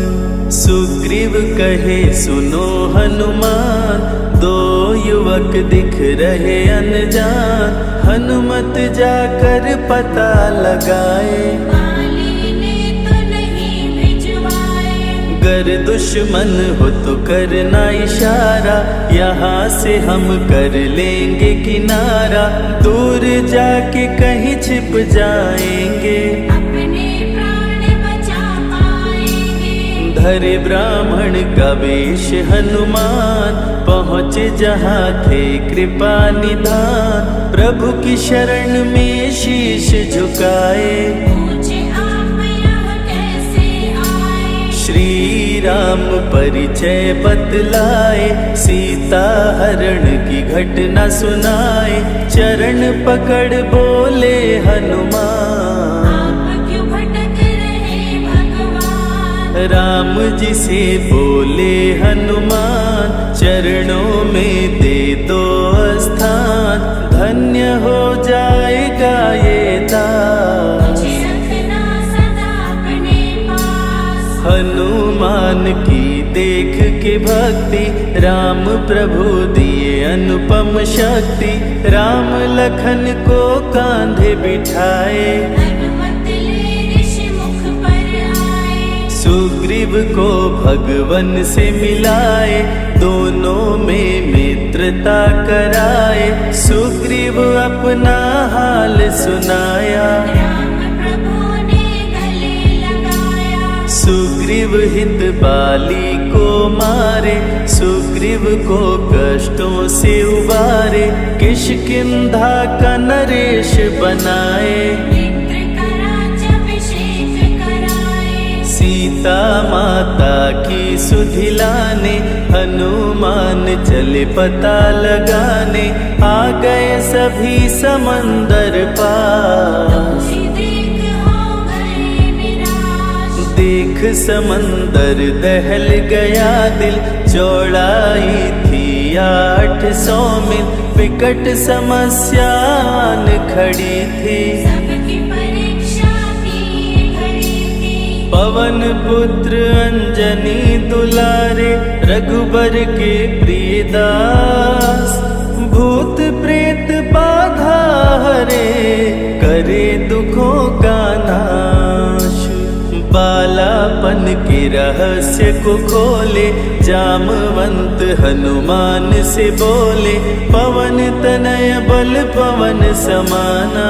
सुग्रीव कहे सुनो हनुमान, दो युवक दिख रहे अनजान, हनुमत जाकर पता लगाए, वाली ने तो नहीं भिजवाए। गर दुश्मन हो तो करना इशारा, यहाँ से हम कर लेंगे किनारा, दूर जाके कहीं छिप जाएंगे, अपने प्राण बचा पाएंगे। धरे ब्राह्मण का वेश हनुमान, पहुँचे जहाँ थे कृपा निधान, प्रभु की शरण में शीश झुकाए, पूछे आप यहाँ कैसे आए। श्री राम परिचय बतलाए, सीता हरण की घटना सुनाए, चरण पकड़ बोले हनुमान, आप क्यों भटक रहे भगवान। राम जी से बोले हनुमान, चरणों में दे दो स्थान, धन्य हो जाएगा ये दास। मुझे रखना सदा अपने पास। हनुमान की देख के भक्ति, राम प्रभु दिए अनुपम शक्ति, राम लखन को कांधे बिठाए, हनुमत ले ऋषि मुख पर आए। सुग्रीव को भगवन से मिलाए, दोनों में मित्रता कराए, सुग्रीव अपना हाल सुनाया, राम प्रभु ने गले लगाया। सुग्रीव हित बाली को मारे, सुग्रीव को कष्टों से उबारे, किष्किंधा का नरेश बनाए, मित्र का राज्याभिषेक कराए। सीता माता की सुधि लाने, हनुमान चले पता लगाने, आ गए सभी समंदर पार। दोषी देख हो गए निराश। देख समंदर दहल गया दिल, चौड़ाई थी 800 मील, विकट समस्यान खड़ी थी, सबकी परीक्षा की घड़ी थी। पवन पुत्र अंजनी दुलारे, रघुबर के प्रिय दास, भूत प्रेत बाधा हरे, करे दुखों का नाश, बालापन के रहस्य को खोले, जामवंत हनुमान से बोले, पवन तनय बल पवन समाना,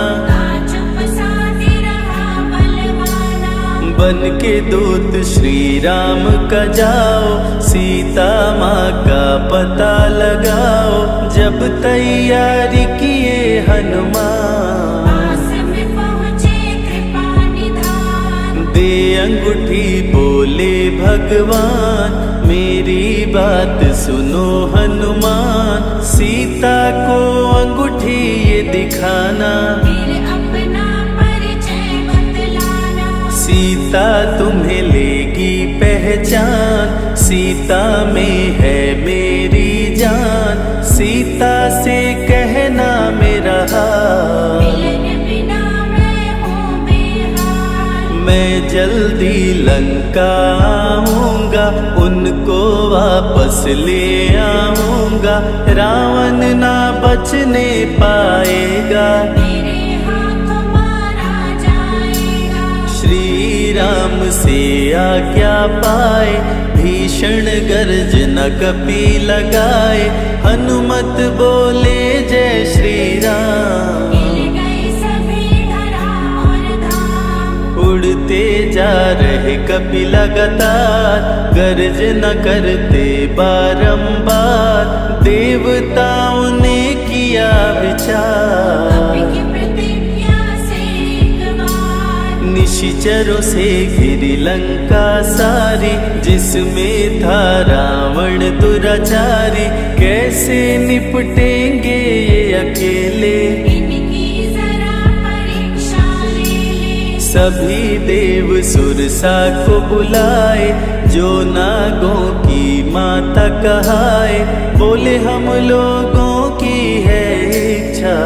चुप साधे रहा बलवाना। बन के दूत श्री राम का जाओ, सीता माँ का पता लगाओ, जब तैयारी किए हनुमान, पास में पहुँचे कृपा निधान। दे अंगूठी बोले भगवान, मेरी बात सुनो हनुमान, सीता को अंगूठी ये दिखाना, फिर अपना परिचय बतलाना। सीता तुम्हें लेगी पहचान, सीता में है मेरी जान, सीता से कहना मेरा हाल, मिलन बिना मैं हूँ बेहाल। मैं जल्दी लंका आऊंगा, उनको वापस ले आऊंगा, रावण ना बचने पाएगा, मेरे हाथों मारा जाएगा। श्री राम से आज्ञा पाए, भीषण गर्जना कपि लगाए, हनुमत बोले जय श्री राम, मिल गए सभी धरा और धाम। उड़ते जा रहे कपि लगातार, गर्जना करते बारंबार, देवताओं ने किया विचार, की प्रतिज्ञा से एक बार। निशिचर निश्चरों से घिरी लंका सारी, जिसमें था रावण दुराचारी। कैसे निपटेंगे ये अकेले, इनकी जरा परीक्षा ले ले। सभी देव सुरसा को बुलाए, जो नागों की माता कहाए। बोले हम लोगों की है इच्छा,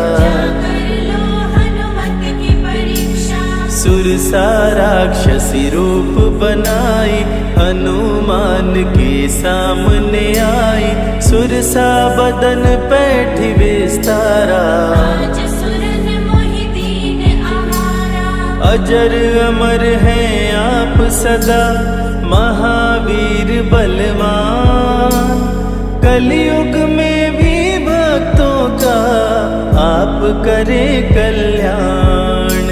कर लो हनुमत की परीक्षा। सुरसा राक्षसी रूप बनाई, हनुमान के सामने आई। सुरसा बदन पैठ विस्तारा, आज सुरन मोहि दीन आहारा। अजर अमर हैं आप सदा, महावीर बलवान। कलयुग में भी भक्तों का आप करें कल्याण।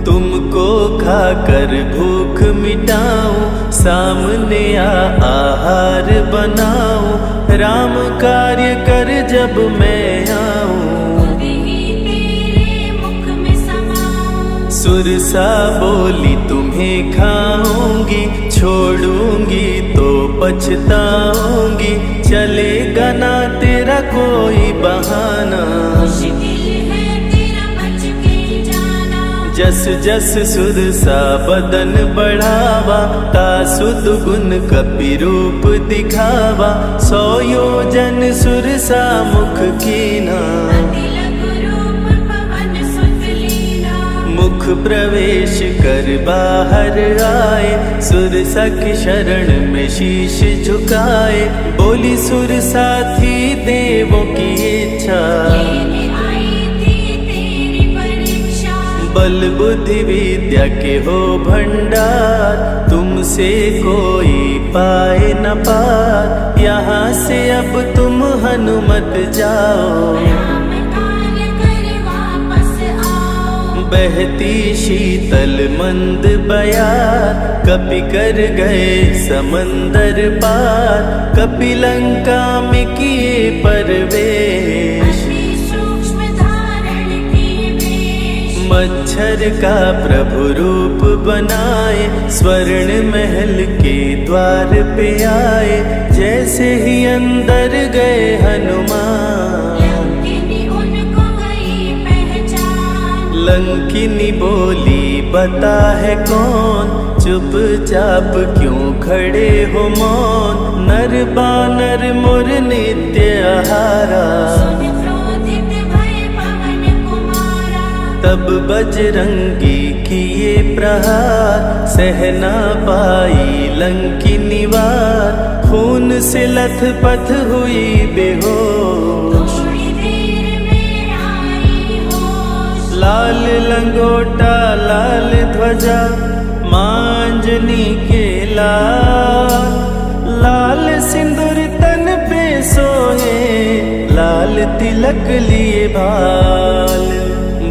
तुमको खाकर भूख मिटाऊं, सामने आहार बनाऊं। राम कार्य कर जब मैं आऊं, खुद ही तेरे मुख में समाऊं। सुरसा बोली तुम्हें खाऊंगी, छोड़ूंगी तो पछताऊंगी। चलेगा ना तेरा कोई बहाना, मुश्किल है तेरा बच के जाना। जस जस सुरसा बदन बढ़ावा, तासुद गुण कपि रूप दिखावा। 100 योजन सुरसा मुख कीना, तिलक रूप पवन सुत लीना। मुख प्रवेश कर बाहर आए, सुरसा की शरण में शीश झुकाए। बोली सुरसा थी देवों की इच्छा, लेने आई थी तेरी परीक्षा। बल बुद्धि विद्या के हो भंडार, तुमसे कोई पाए न पार। यहाँ से अब तुम हनुमत जाओ, राम कार्य कर वापस आओ। बहती शीतल मंद बयार, कपि कर गए समंदर पार। कपि लंका में किए परवेश, अति सूक्ष्म धारण किए वेश। मच्छर का प्रभु रूप बनाए, स्वर्ण महल के द्वार पे आए। जैसे ही अंदर गए हनुमान, लंकिनी उनको गई पहचान। लंकिनी बोली बता है कौन, चुपचाप क्यों खड़े हो मौन। नर बानर मोर नित्य आहारा, सुन क्रोधित भय पवन कुमारा। तब बजरंगी किए प्रहार, सहना पाई लंकिनी वार। खून से लथपथ हुई बेहोश, थोड़ी देर में आई होश। लाल लंगोटा लाल ध्वजा, मांजनी के लाल। लाल सिंदूर तन पे सोहे, लाल तिलक लिए बाल।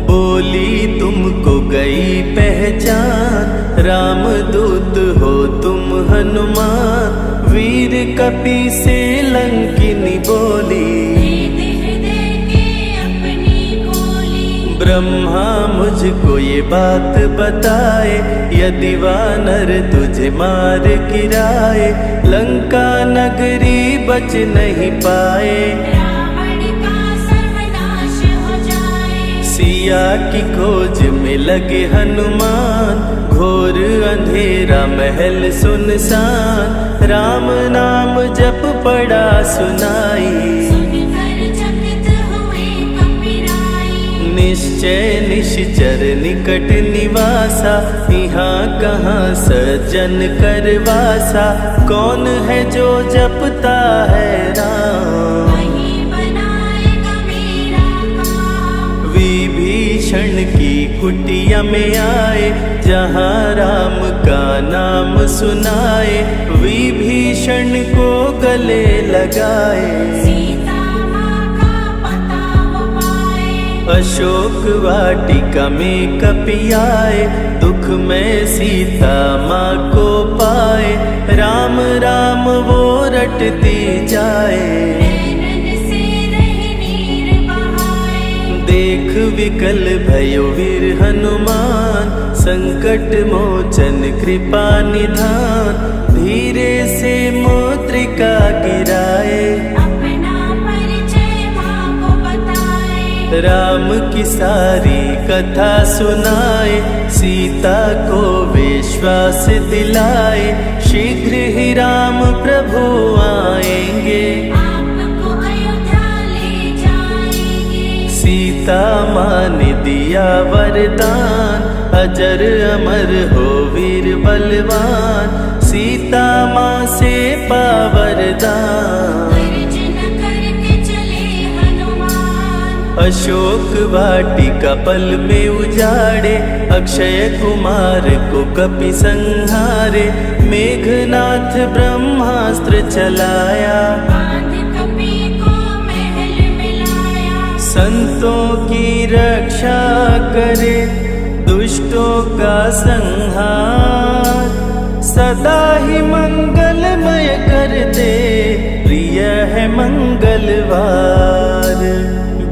बोली तुमको गई पहचान, राम दूत हो तुम हनुमान। वीर कपि से लंकिनी बोली, हृदय के अपनी गोली। ब्रह्मा मुझको ये बात बताए, यदि वानर तुझे मार गिराए। लंका नगरी बच नहीं पाए, रावण का सर्वनाश हो जाए। सिया की खोज में लगे हनुमान, घोर अंधेरा महल सुनसान। राम नाम जप पड़ा सुनाई, सुनकर चकित हुए कपिराई। निश्चय निश्चर निकट निवासा, यहाँ कहाँ सज्जन करवासा। कौन है जो जपता है राम, वही बनाएगा मेरा काम। विभीषण की कुटिया में आए, जहाँ राम का नाम सुनाए। विभीषण को गले लगाए, सीता माँ का पता वो पाए। अशोक वाटिका में कपि आए, दुख में सीता माँ को पाए। राम राम वो रटती जाए, नैनन से रह नीर बहाए। देख देख विकल भयो वीर हनुमान, संकट मोचन कृपा निधान, धीरे से मुद्रिका गिराए, अपना परिचय माँ को बताए। राम की सारी कथा सुनाए, सीता को विश्वास दिलाए, शीघ्र ही राम प्रभु आएंगे, आपको अयोध्या ले जाएंगे। सीता माँ ने दिया वरदान, अजर अमर हो वीर बलवान, सीता माँ से पा वरदान। गर्जन करके चले हनुमान, अशोक वाटिका पल में उजाड़े, अक्षय कुमार को कपि संहारे, मेघनाथ ब्रह्मास्त्र चलाया, बांध कपि को महल मिलाया। संतों की रक्षा करे, दुष्टों का संहार, सदा ही मंगलमय करते, प्रिय है मंगलवार।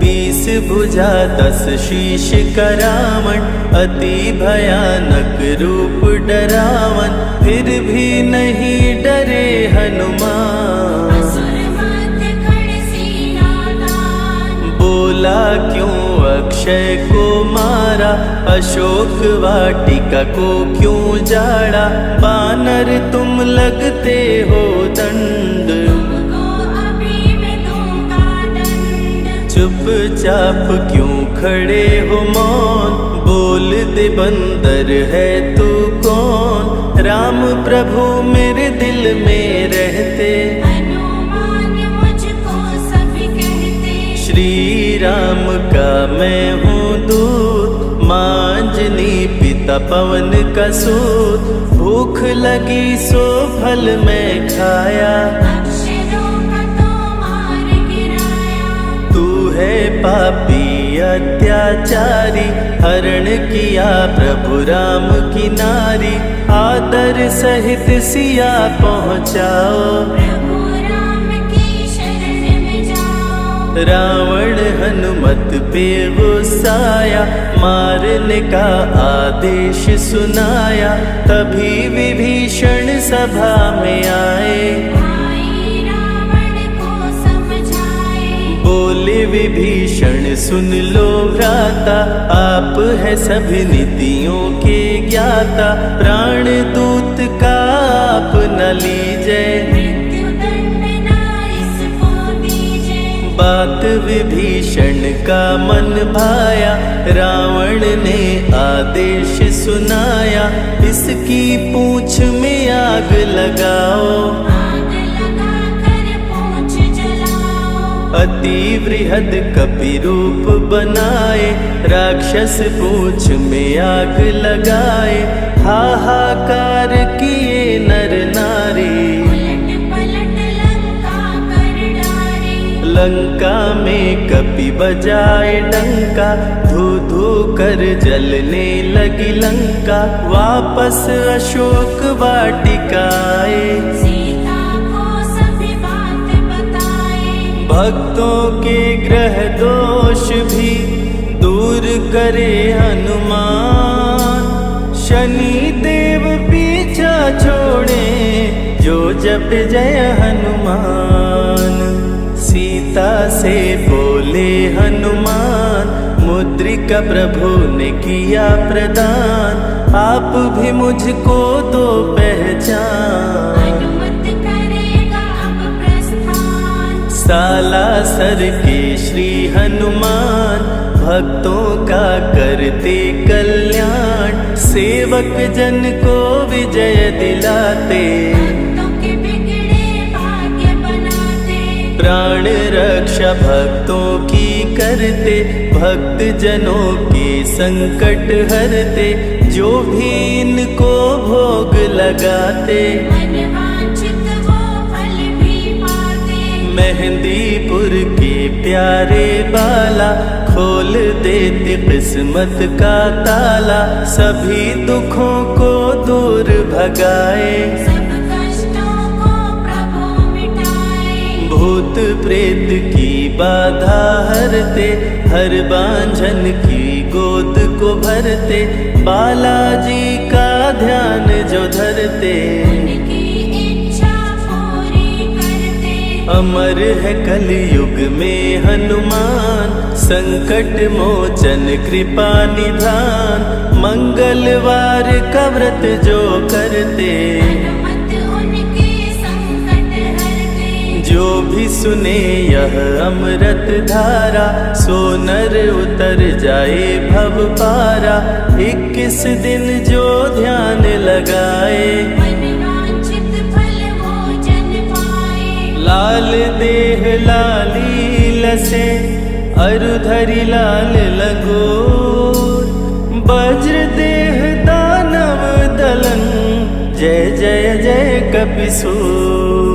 20 भुजा 10 शीश का रावण, अति भयानक रूप डरावन, फिर भी नहीं डरे हनुमान। असुर मध्य खड़ सीनादान, बोला क्यों अक्षय को मारा, अशोक वाटिका को क्यों जाड़ा, बानर तुम लगते हो दंड, तुमको अभी मैं दूंगा दंड। चुपचाप क्यों खड़े हो मौन, बोल दे बंदर है तू कौन, राम प्रभु मेरे दिल में रहते, हनुमान मुझको सभी कहते। श्री राम का मैं हूँ दूत, माँ अंजनी पिता पवन का सूत, भूख लगी सो फल मैं खाया, अक्षरों का तो मार गिराया। तू है पापी अत्याचारी, हरण किया प्रभु राम की नारी, आदर सहित सिया पहुँचाओ, प्रभु राम की शरण में जाओ। रावण हनुमत पे गुस्साया, मारने का आदेश सुनाया, तभी विभीषण सभा में आए, भाई रावण को समझाए। बोले विभीषण सुन लो भ्राता, आप है सभी नीतियों के ज्ञाता, प्राण दूत का आप न लीजिए, मृत्यु दंड ना इसको दीजिए। बात विभीषण का मन भाया, रावण ने आदेश सुनाया, इसकी पूंछ में आग लगाओ, आग लगा कर पूंछ जलाओ। अति वृहद कपि रूप बनाए, राक्षस पूंछ में आग लगाए, हाहाकार किए नर नारी, उलट पलट लंका कर डारे। लंका में कपि बजाए डंका, धू धू कर जलने लगी लंका, वापस अशोक वाटिका आए, सीता को सभी बात बताए। भक्तों के ग्रह दोष भी दूर करे हनुमान, शनि देव पीछा छोड़े, जो जप जय हनुमान। सीता से बोले हनुमान, मुद्रिका प्रभु ने किया प्रदान, आप भी मुझको दो पहचान। अनुमत करेगा अब प्रस्थान, सालासर के श्री हनुमान, भक्तों का करते कल्याण, सेवक जन को विजय दिलाते, भक्तों के बिगड़े भाग्य बनाते। प्राण रक्षा भक्तों की करते, भक्त जनों के संकट हरते, जो भी इनको भोग लगाते, मनवांछित वो फल भी पाते। मेहंदीपुर के प्यारे बाला, खोल देते किस्मत का ताला, सभी दुखों को दूर भगाए, सब कष्टों को प्रभु मिटाए। भूत प्रेत की बाधा हरते, हर बांझन की गोद को भरते, बालाजी का ध्यान जो धरते, उनकी इच्छा पूरी करते। अमर है कलयुग में हनुमान, संकट मोचन कृपा निधान, मंगलवार का व्रत जो करते, हनुमत उनके संकट हरते। जो भी सुने यह अमृत धारा, सो नर उतर जाए भव पारा। 21 दिन जो ध्यान लगाए, मनवांछित फल वो जन पाए। लाल देह लाली लसे, अरुधरि लाल लगोर, वज्र देह दानव दलन, जय जय जय कपिसूर।